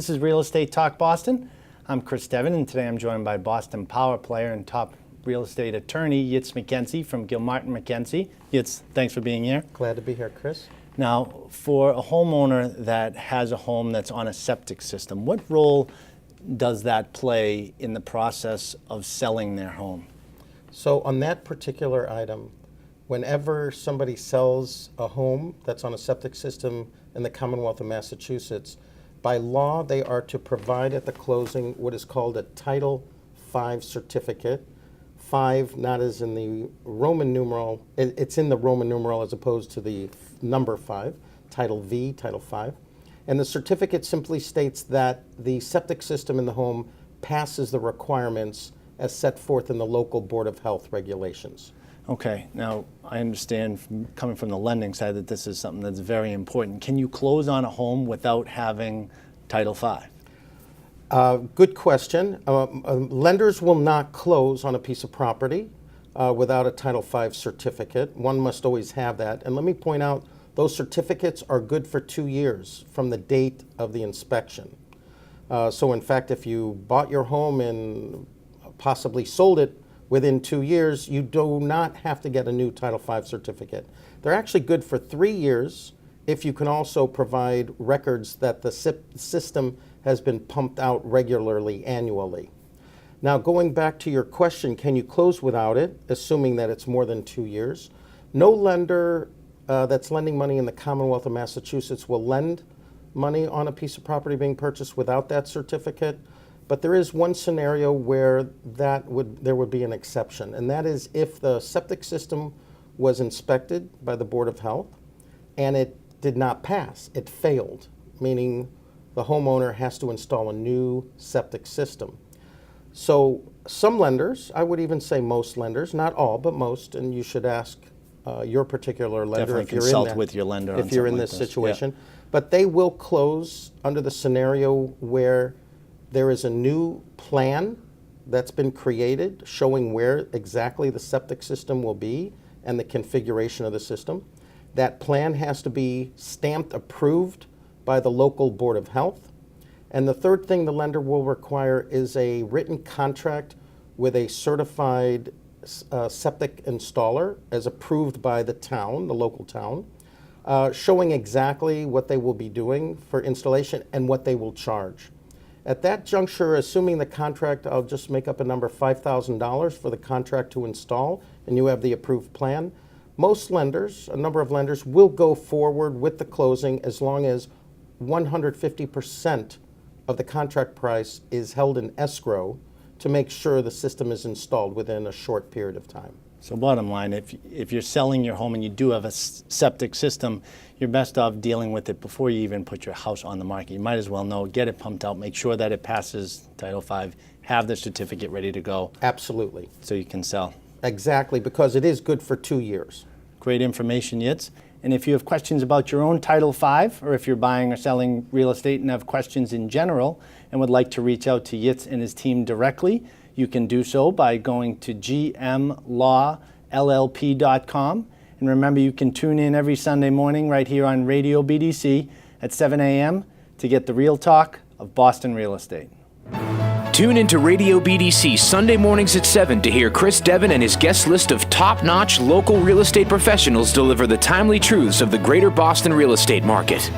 This is Real Estate Talk Boston. I'm Chris Devin, and today I'm joined by Boston Power player and top real estate attorney, Yitz McKenzie from Gilmartin McKenzie. Yitz, thanks for being here. Glad to be here, Chris. Now, for a homeowner that has a home that's on a septic system, what role does that play in the process of selling their home? So on that particular item, whenever somebody sells a home that's on a septic system in the Commonwealth of Massachusetts, by law, they are to provide at the closing what is called a Title V certificate. 5, not as in the Roman numeral, it's in the Roman numeral as opposed to the number 5, Title V, Title V. And the certificate simply states that the septic system in the home passes the requirements as set forth in the local Board of Health regulations. Okay, now I understand coming from the lending side that this is something that's very important. Can you close on a home without having Title V? Good question. Lenders will not close on a piece of property without a Title V certificate. One must always have that. And let me point out, those certificates are good for 2 years from the date of the inspection. So in fact, if you bought your home and possibly sold it within 2 years, you do not have to get a new Title V certificate. They're actually good for 3 years if you can also provide records that the system has been pumped out regularly annually. Now, going back to your question, can you close without it, assuming that it's more than 2 years? No lender that's lending money in the Commonwealth of Massachusetts will lend money on a piece of property being purchased without that certificate. But there is one scenario where there would be an exception, and that is if the septic system was inspected by the Board of Health and it did not pass, it failed, meaning the homeowner has to install a new septic system. So some lenders, I would even say most lenders, not all, but most, and you should ask your particular lender if you're consult with your lender if you're in this situation, yeah. But they will close under the scenario where there is a new plan that's been created showing where exactly the septic system will be and the configuration of the system. That plan has to be stamped approved by the local Board of Health. And the third thing the lender will require is a written contract with a certified septic installer as approved by the town, the local town, showing exactly what they will be doing for installation and what they will charge. At that juncture, assuming the contract, I'll just make up a number, $5,000 for the contract to install, and you have the approved plan. Most lenders, a number of lenders, will go forward with the closing as long as 150% of the contract price is held in escrow to make sure the system is installed within a short period of time. So bottom line, if you're selling your home and you do have a septic system, you're best off dealing with it before you even put your house on the market. You might as well know, get it pumped out, make sure that it passes Title V, have the certificate ready to go. Absolutely. So you can sell. Exactly, because it is good for 2 years. Great information, Yitz. And if you have questions about your own Title V, or if you're buying or selling real estate and have questions in general and would like to reach out to Yitz and his team directly, you can do so by going to gmlawllp.com. And remember, you can tune in every Sunday morning right here on Radio BDC at 7 a.m. to get the real talk of Boston real estate. Tune into Radio BDC Sunday mornings at 7 to hear Chris Devin and his guest list of top-notch local real estate professionals deliver the timely truths of the greater Boston real estate market.